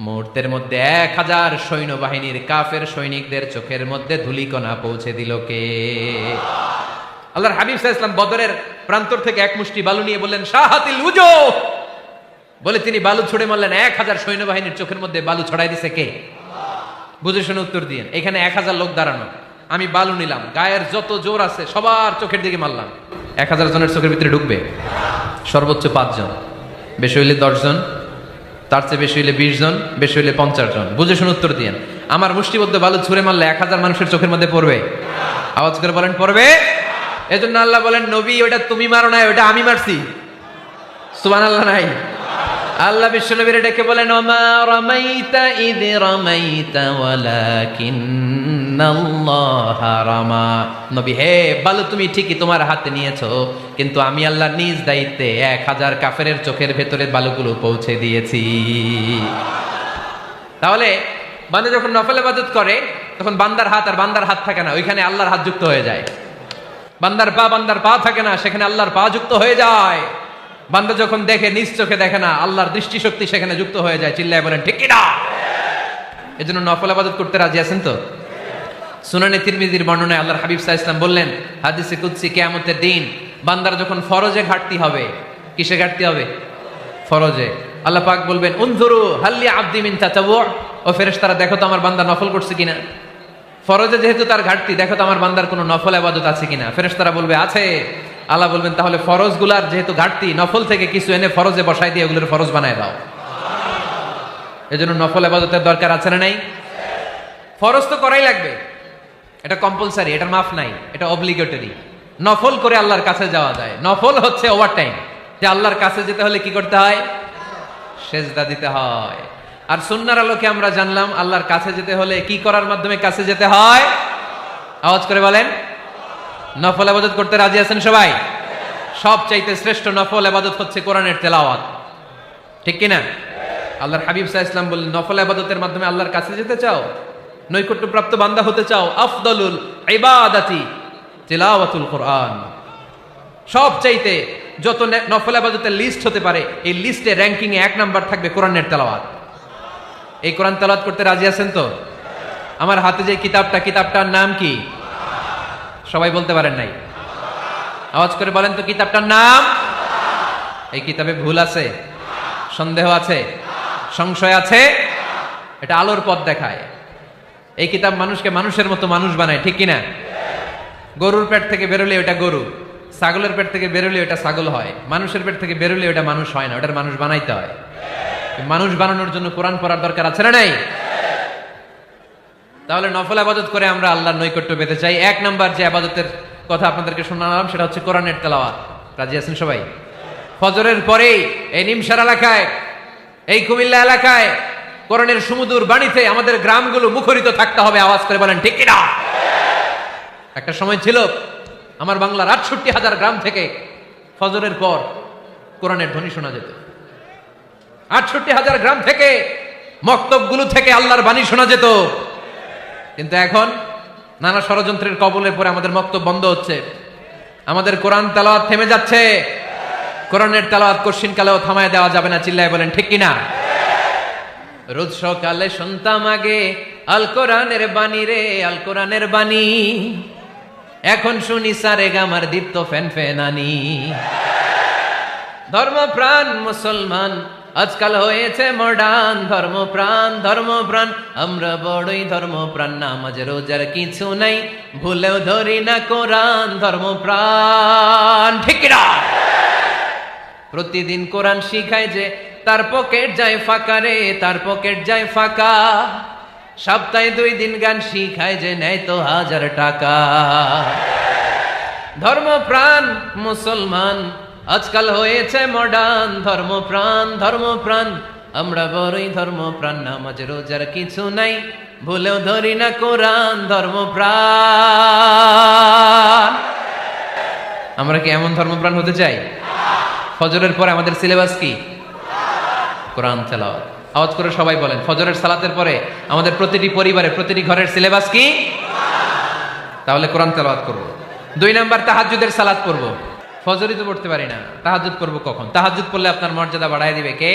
Speaker 1: মুহূর্তের মধ্যে ১০০০ সৈন্যবাহিনীর কাফের সৈনিকদের চোখের মধ্যে ধূলিকণা পৌঁছে দিল কে? আল্লাহর হাবিব সাল্লাল্লাহু আলাইহি ওয়াসাল্লাম বদরের প্রান্তর থেকে এক মুষ্টি বালু নিয়ে বললেন শাহাতিল ওযু বলে তিনি বালু ছুড়ে মারলেন। ১০০০ সৈন্যবাহিনীর চোখের মধ্যে বালু ছড়াই দিছে কে? বুঝে শুনে উত্তর দিয়েন। এখানে ১০০০ লোক দাঁড়ানো, আমি বালু নিলাম, গায়ের যত জোর আছে সবার চোখের দিকে মারলাম। ১০০০ জনের চোখের ভিতরে ঢুকবে? সর্বোচ্চ ৫ জন, বেশি হইলে ১০ জন, তার চেয়ে বেশি হইলে ২০ জন, বেশি হইলে ৫০ জন। বুঝে শুনে উত্তর দিয়েন। আমার মুষ্টিবদ্ধ বালু ছুঁড়ে মারলে 1000 মানুষের চোখের মধ্যে পড়বে? আওয়াজ করে বলেন পড়বে। এজন্য আল্লাহ বলেন, নবী ওটা তুমি মারো নাই, ওটা আমি মারছি। সুবহানাল্লাহ নাই? আল্লাহ বিশ্ব নবীর ডেকে বলেন, ওমা রামাইতা ইদ রামাইতা ওয়ালাকিন্নাল্লাহা রামা। নবী হে, বালু তুমি ঠিকই তোমার হাতে নিয়েছো, কিন্তু আমি আল্লাহ নিজ দায়িত্বে 1000 কাফেরের চোখের ভেতরে বালুগুলো পৌঁছে দিয়েছি। তাহলে বান্দা যখন নফল ইবাদত করে তখন বান্দার হাত আর বান্দার হাত থাকে না, ওইখানে আল্লাহর হাত যুক্ত হয়ে যায়। বান্দার পা থাকে না, সেখানে আল্লাহর পা যুক্ত হয়ে যায়। বান্দা যখন দেখে, নিজ চোখে দেখে না, আল্লাহর দৃষ্টিশক্তি সেখানে যুক্ত হয়ে যায়। চিল্লায় বলেন ঠিক কি না? এজন্য নফল ইবাদত করতে রাজি আছেন তো? সুনানে তিরমিজির বর্ণনায় আল্লাহর হাবিব সাল্লাল্লাহু আলাইহি ওয়াসাল্লাম বললেন, হাদিসে কুদসি, কিয়ামতের দিন বান্দার যখন ফরজে ঘাটতি হবে, কিসে ঘাটতি হবে? ফরজে। আল্লাহ পাক বলবেন, উনজুরু হাল্লি আবদি মিন তাতাওয়ু, ও ফেরেশতারা দেখো তো আমার বান্দা নফল করছে কিনা। ফরজে যেহেতু তার ঘাটতি, দেখো তো আমার বান্দার কোনো নফল ইবাদত আছে কিনা। ফেরেশতারা বলবে আছে। আল্লাহ বলবেন, তাহলে ফরজগুলার যেহেতু ঘাটতি, নফল থেকে কিছু এনে ফরজে বসাই দিয়ে ওগুলোর ফরজ বানায় দাও। এজন্য নফল ইবাদতের দরকার আছে না নাই? ফরজ তো করাই লাগবে, এটা কম্পালসারি, এটার মাফ নাই, এটা অব্লিগেটরি। নফল করে আল্লাহর কাছে যাওয়া যায়। নফল হচ্ছে ওভারটাইম, যে আল্লাহর কাছে যেতে হলে কি করতে হয়? সেজদা দিতে হয়। আর সুন্নাহর আলোকে আমরা জানলাম, আল্লাহর কাছে যেতে হলে কি করার মাধ্যমে কাছে যেতে হয়? আওয়াজ করে বলেন, নফল ইবাদত করতে রাজি আছেন সবাই? সবচাইতে শ্রেষ্ঠ নফল ইবাদত হচ্ছে কোরআনের তেলাওয়াত, ঠিক কি না? আল্লাহর হাবিব সাল্লাল্লাহু আলাইহি ওয়াসাল্লাম বললেন, নফল ইবাদতের মাধ্যমে আল্লাহর কাছে যেতে চাও, নৈকট্যপ্রাপ্ত বান্দা হতে চাও, আফদলুল ইবাদাতি তিলাওয়াতুল কোরআন। সবচাইতে যত নফল ইবাদতের লিস্ট হতে পারে, এই লিস্টে র্যাঙ্কিং এ 1 নাম্বার থাকবে কোরআনের তেলাওয়াত। এই কোরআন তেলাওয়াত করতে রাজি আছেন তো? আমার হাতে যে কিতাবটার নাম কি? সবাই বলতে পারেন নাই? আওয়াজ করে বলেন তো, কিতাবটার নাম? এই কিতাবে ভুল আছে? সন্দেহ আছে? সংশয় আছে? এটা আলোর পথ দেখায়। এই কিতাব মানুষকে মানুষের মতো মানুষ বানায়, ঠিক কিনা? গরুর পেট থেকে বেরোলে ওটা গরু, ছাগলের পেট থেকে বেরোলে ওটা ছাগল হয়, মানুষের পেট থেকে বেরোলে ওটা মানুষ হয় না, ওটার মানুষ বানাইতে হয়। মানুষ বানানোর জন্য কোরআন পড়ার দরকার আছে না নাই? তাহলে নফল ইবাদত করে আমরা আল্লাহর নৈকট্য পেতে চাই। 1 নাম্বার যে ইবাদতের কথা আপনাদেরকে শোনালাম, সেটা হচ্ছে কোরআনের তেলাওয়াত। রাজি আছেন সবাই? ফজরের পরেই এই নিমসার এলাকায়, এই কুমিল্লা এলাকায় কোরআনের সুমধুর বাণীতে আমাদের গ্রামগুলো মুখরিত থাকতে হবে। আওয়াজ করে বলেন ঠিক কি না? একটা সময় ছিল আমার বাংলার 68,000 গ্রাম থেকে ফজরের পর কোরআনের ধ্বনি শোনা যেত। 68,000 গ্রাম থেকে, মক্তবগুলো থেকে আল্লাহর বাণী শোনা যেত। কিন্তু এখন নানা ষড়যন্ত্রের কবলে পড়ে আমাদের মক্তব বন্ধ হচ্ছে, আমাদের কোরআন তেলাওয়াত থেমে যাচ্ছে। কোরআনের তেলাওয়াত কশিন কালেও থামায় দেওয়া যাবে না। চিল্লায় বলেন ঠিক কিনা? রোজ সকালে শুনতাম আগে আল কোরআনের বাণী রে, আল কোরআনের বাণী, এখন শুনি সারে গামার দীপ্ত ফ্যান ফ্যানানি। ধর্মপ্রাণ মুসলমান আজকাল হয়েছে মডার্ন, ধর্মপ্রাণ আমরা বড়ই ধর্মপ্রাণ। নামাজ রোজার কিছু নাই, ভুলেও ধরি না কোরআন। ধর্মপ্রাণ, ঠিক না? প্রতিদিন কোরআন শিখায় যে, তার পকেট যায় ফাঁকা রে, তার পকেট যায় ফাঁকা। সপ্তাহে 2 দিন গান শিখায় যে, নেয় তো 1000 টাকা। ধর্মপ্রাণ মুসলমান আজকাল হয়েছে মডার্ন। ধর্মপ্রাণ আমরা বড়ই ধর্মপ্রাণ। নামাজ রোজার কিছু নাই, ভুলেও ধরি না কোরআন। ধর্মপ্রাণ। আমরা কি এমন ধর্মপ্রাণ হতে চাই? ফজরের পরে আমাদের সিলেবাস কি? কোরআন তেলাওয়াত। আওয়াজ করে সবাই বলেন, ফজরের সালাতের পরে আমাদের প্রতিটি পরিবারে, প্রতিটি ঘরের সিলেবাস কি? তাহলে কোরআন তেলাওয়াত করব। 2 নাম্বার, তাহাজ্জুদের সালাত পড়ব। ফজরই তো পড়তে পারি না, তাহাজ্জুদ পড়ব কখন? তাহাজ্জুদ পড়লে আপনার মর্যাদা বাড়ায় দিবে কে?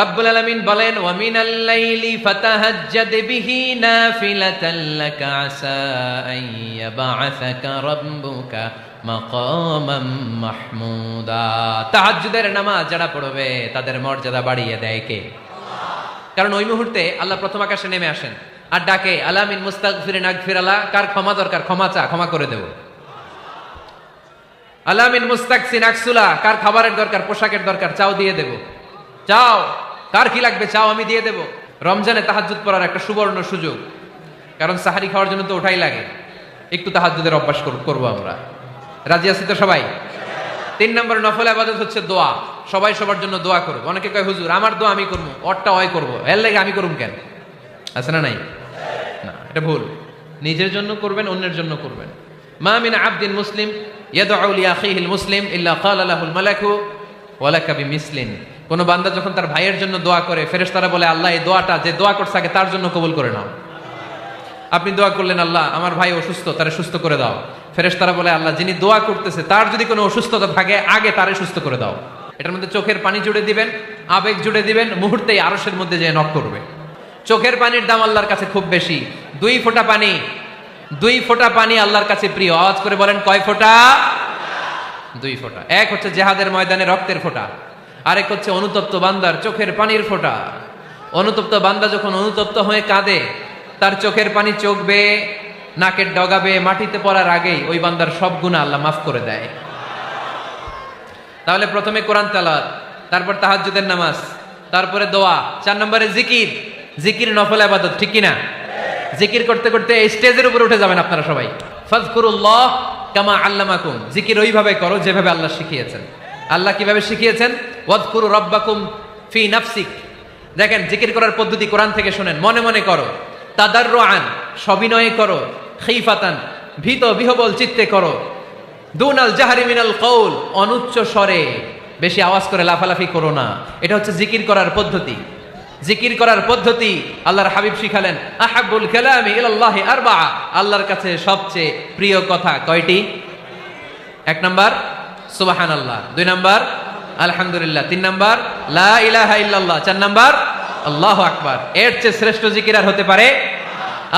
Speaker 1: রব্বুল আলামিন বলেন, ওয়া মিনাল লাইলি ফাতাহাজ্জাদ বিহি নাফিলাতান লাকা আসা আন ইয়াবআসাকা রাব্বুকা মাকামাম মাহমুদা। তাহাজ্জুদের নামাজ যারা পড়বে তাদের মর্যাদা বাড়িয়ে দেয় কে? কারণ ওই মুহূর্তে আল্লাহ প্রথম আকাশে নেমে আসেন আর ডাকে, আলামিন মুস্তাগফিরিন আগফিরালা, কার ক্ষমা দরকার ক্ষমা চা, ক্ষমা করে দেব। আলামিন মুস্তাকসিন আকসুলা, কার খাবারের দরকার, পোশাকের দরকার, চাও দিয়ে দেব। চাও, কার কি লাগবে চাও, আমি দিয়ে দেব। রমজানে তাহাজ্জুদ পড়ার একটা সুবর্ণ সুযোগ, কারণ সাহারি খাওয়ার জন্য তো ওঠাই লাগে। একটু তাহাজ্জুদের অভ্যাস করবো আমরা। রাজি আছি তো সবাই? 3 নম্বর নফল ইবাদত হচ্ছে দোয়া। সবাই সবার জন্য দোয়া করবো। অনেকে কয় হুজুর আমার দোয়া আমি করবো, ওরটা ওই করবো, এর লাগে আমি করুম কেন? আছে না নাই? না, এটা ভুল। নিজের জন্য করবেন, অন্যের জন্য করবেন। মা মিন আবদিন মুসলিম ইয়াদউ লিআখিহিল মুসলিম ইল্লা ক্বালা লাহুল মালাকু ওয়া লাকা বিমিসলিন। কোন বান্দা যখন তার ভাইয়ের জন্য দোয়া করে, ফেরেশতারা বলে আল্লাহ এই দোয়াটা যে দোয়া করছে আগে তার জন্য কবুল করে নাও। আপনি দোয়া করলেন আল্লাহ আমার ভাই অসুস্থ, তারে সুস্থ করে দাও। ফেরেশতারা বলে আল্লাহ যিনি দোয়া করতেছে তার যদি কোনো অসুস্থতা থাকে আগে তারে সুস্থ করে দাও। এটার মধ্যে চোখের পানি জুড়ে দিবেন, আবেগ জুড়ে দিবেন, মুহূর্তেই আরশের মধ্যে যে নক করবে। চোখের পানির দাম আল্লাহর কাছে খুব বেশি। 2 ফোঁটা পানি, 2 ফোঁটা পানি আল্লাহর কাছে প্রিয়। আওয়াজ করে বলেন কয় ফোঁটা? 2 ফোঁটা। এক হচ্ছে জিহাদের ময়দানে রক্তের ফোঁটা, আরেক হচ্ছে অনুতপ্ত বান্দার চোখের পানির ফোঁটা। অনুতপ্ত বান্দা যখন অনুতপ্ত হয়ে কাঁদে, তার চোখের পানি চোখ বেয়ে নাকের ডগা বেয়ে মাটিতে পড়ার আগেই ওই বান্দার সব গুনাহ আল্লাহ মাফ করে দেয়। তাহলে প্রথমে কোরআন তেলাওয়াত, তারপর তাহাজ্জুদের নামাজ, তারপরে দোয়া, 4 নম্বরে জিকির। জিকির নফল ইবাদত, ঠিক কি না? জিকির করতে করতে এই স্টেজের উপরে উঠে যাবেন আপনারা সবাই। ফাযকুরুল্লাহ কামা আল্লামাকুম। জিকির ওইভাবে করো যেভাবে আল্লাহ শিখিয়েছেন। আল্লাহ কিভাবে শিখিয়েছেন? ওয়াযকুরু রাব্বাকুম ফি নাফসিক। দেখেন জিকির করার পদ্ধতি কোরআন থেকে শুনেন। মনে মনে করো, তাদাররুআন সবিনয়ে করো, খিফাতান ভীত বিহবল চিত্তে করো, দুনাল জাহরি মিনাল কওল অনুচ্চ স্বরে, বেশি আওয়াজ করে লাফালাফি করো না। এটা হচ্ছে জিকির করার পদ্ধতি। জিকির করার পদ্ধতি আল্লাহর হাবিব শিখালেন, আহাব্বুল কালামি ইলাল্লাহি আরবাআ। আল্লাহর কাছে সবচেয়ে প্রিয় কথা কয়টি? 1 নাম্বার সুবহানাল্লাহ, 2 নাম্বার আলহামদুলিল্লাহ, 3 নাম্বার লা ইলাহা ইল্লাল্লাহ, 4 নাম্বার আল্লাহু আকবার। এর চেয়ে শ্রেষ্ঠ জিকির আর হতে পারে?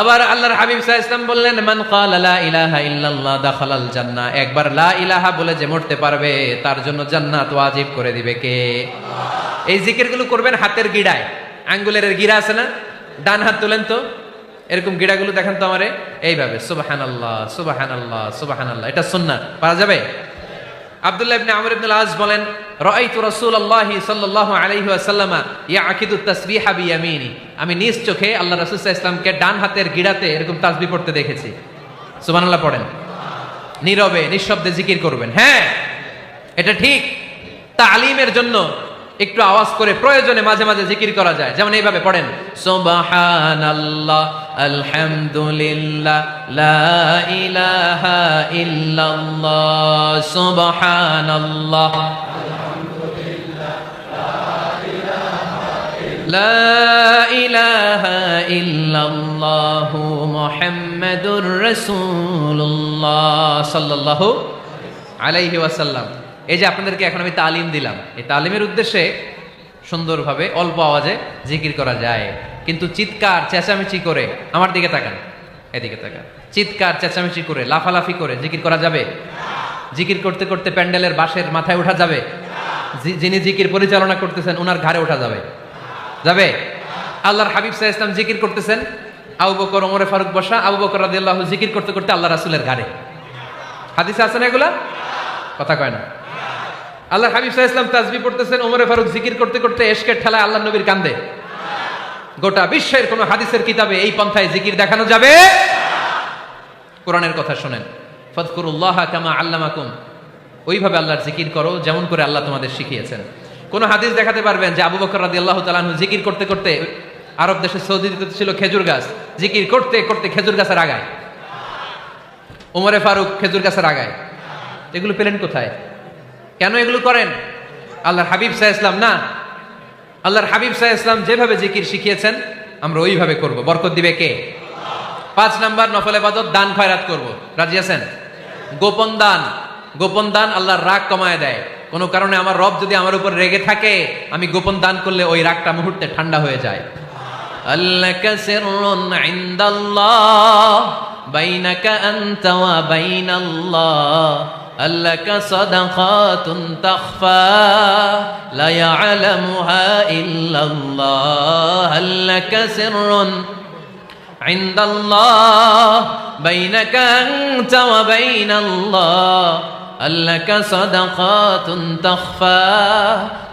Speaker 1: আবার আল্লাহর হাবিব সাল্লাল্লাহু আলাইহি ওয়াসাল্লাম বললেন, মান ক্বালা লা ইলাহা ইল্লাল্লাহ দাখালাল জান্নাহ। একবার লা ইলাহা বলে যে মরতে পারবে তার জন্য জান্নাত ওয়াজিব করে দিবে কে? আল্লাহ। এই জিকিরগুলো করবেন হাতের গিড়ায়। আঙ্গুলের গিরা আছে না? ডান হাত তোলেন তো, এরকম গিরাগুলো দেখেন তো আমারে, এইভাবে সুবহানাল্লাহ সুবহানাল্লাহ সুবহানাল্লাহ। এটা সুন্নাহ, পারা যাবে? আব্দুল্লাহ ইবনে আমর ইবনে আল-আস বলেন, রাআইতু রাসূলুল্লাহি সাল্লাল্লাহু আলাইহি ওয়াসাল্লাম ইয়াকিদু তাসবিহা বিয়ামিনি। আমি নিজ চোখে আল্লাহ রাসূল সাল্লাল্লাহু আলাইহি ওয়াসাল্লামকে ডান হাতের গিরাতে এরকম তাসবিহ পড়তে দেখেছি। সুবহানাল্লাহ পড়েন, নীরবে নিঃশব্দে জিকির করবেন। হ্যাঁ, এটা ঠিক। তালিমের জন্য একটু আওয়াজ করে প্রয়োজনে মাঝে মাঝে জিকির করা যায়। যেমন এইভাবে পড়েন, সুবহানাল্লাহ আলহামদুলিল্লাহ লা ইলাহা ইল্লাল্লাহ সুবহানাল্লাহ লা ইলাহা ইল্লাল্লাহ মুহাম্মাদুর রাসূলুল্লাহ সাল্লাল্লাহু আলাইহি ওয়াসাল্লাম। এই যে আপনাদেরকে এখন আমি তালিম দিলাম, এই তালিমের উদ্দেশ্যে সুন্দরভাবে অল্প আওয়াজে জিকির করা যায়, কিন্তু চিৎকার চেঁচামেচি করে, আমার দিকে তাকান, এদিকে তাকান, চিৎকার চেঁচামেচি করে লাফালাফি করে জিকির করা যাবে? জিকির করতে করতে প্যান্ডেলের বাঁশের মাথায় ওঠা যাবে? যিনি জিকির পরিচালনা করতেছেন ওনার ঘাড়ে ওঠা যাবে? যাবে? আল্লাহর হাবিব সাল্লাল্লাহু আলাইহি ওয়াসাল্লাম জিকির করতেছেন, আবু বকর ওমরে ফারুক বসা, আবু বকর রাদিয়াল্লাহু জিকির করতে করতে আল্লাহ রাসূলের ঘাড়ে। হাদিসে আছে না এগুলা? কথা কয় না। আল্লাহর হাবিব সাল্লাল্লাহু আলাইহি ওয়াসাল্লাম তাসবিহ পড়তেছেন, ওমরে ফারুক জিকির করতে করতে এশকের ঠেলায় আল্লাহর নবীর কান্দে। গোটা বিশ্বের কোন হাদিসের কিতাবে এই পন্থায় জিকির দেখানো যাবে? কোরআনের কথা শুনেন, ফাযকুরুল্লাহা কামা আল্লামাকুম। ওইভাবে আল্লাহর জিকির করো যেমন করে আল্লাহ তোমাদের শিখিয়েছেন। কোন হাদিস দেখাতে পারবেন যে আবু বকর রাদিয়াল্লাহু তাআলা আনহু জিকির করতে করতে, আরব দেশে সৌদিতে ছিল খেজুর গাছ, জিকির করতে করতে খেজুর গাছের আগায়, ওমরে ফারুক খেজুর গাছের আগায়, এগুলো পেলেন কোথায়? কেন এগুলো করেন? আল্লাহর হাবিব সাল্লাল্লাহু আলাইহি ওয়াসাল্লাম না, আল্লাহর হাবিব সাল্লাল্লাহু আলাইহি ওয়াসাল্লাম যেভাবে জিকির শিখিয়েছেন আমরা ওইভাবে করব। বরকত দিবে কে? 5 নাম্বার নফল ইবাদত, দান খয়রাত করব। রাজি আছেন? গোপন দান, গোপন দান আল্লাহর রাগ কমায় দেয়। কোন কারণে আমার রব যদি আমার উপর রেগে থাকে, আমি গোপন দান করলে ওই রাগটা মুহূর্তে ঠান্ডা হয়ে যায়। আল্লাকা সিররুন ইনদাল্লাহ বাইনাকা আনতা ওয়া বাইনাল্লাহ আল্লাকা সাদাকাতুন তাখফা লা ইয়ালামুহা ইল্লাল্লাহ আল্লাকা সিররুন ইনদাল্লাহ বাইনাকা আনতা ওয়া বাইনাল্লাহ আল্লাকা সাদাকাতুন তাখফা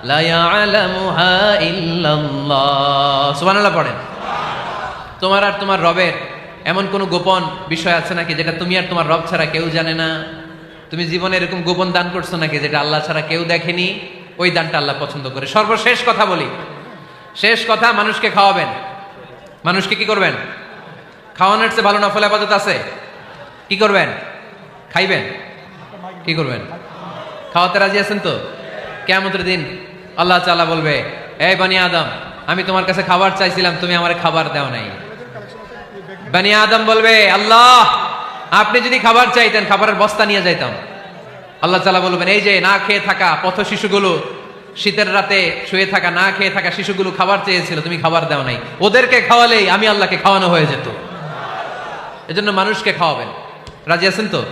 Speaker 1: লা ইয়ালামুহা ইল্লাল্লাহ। সুবহানাল্লাহ পড়েন। তোমার আর তোমার রবের এমন কোন গোপন বিষয় আছে নাকি যেটা তুমি আর তোমার রব ছাড়া কেউ জানে না? তুমি জীবনে এরকম গোপন দান করছো নাকি যেটা আল্লাহ ছাড়া কেউ দেখেনি? ওই দানটা আল্লাহ পছন্দ করে। সর্বশেষ কথা বলি, শেষ কথা, মানুষকে খাওয়াবেন। মানুষকে কি করবেন? খাওয়ানোর চেয়ে ভালো নফল ইবাদত আছে? কি করবেন? খাইবেন। কি করবেন? খাওয়াতে রাজি আছেন তো? কিয়ামতের দিন আল্লাহ তাআলা বলবে, এই বনি আদম, আমি তোমার কাছে খাবার চাইছিলাম, তুমি আমার খাবার দাও নাই। বনি আদম বলবে, আল্লাহ, আপনি যদি খাবার চাইতেন খাবারের বস্তা নিয়ে যাইতাম। আল্লাহ তাআলা বলবেন, এই যে না খেয়ে থাকা পথ শিশুগুলো, শীতের রাতে শুয়ে থাকা না খেয়ে থাকা শিশুগুলো খাবার চেয়েছিল, তুমি খাবার দাও নাই। ওদেরকে খাওয়ালেই আমি আল্লাহকে খাওয়ানো হয়ে যেত। এজন্য মানুষকে খাওয়াবেন। রাজি আছেন তো?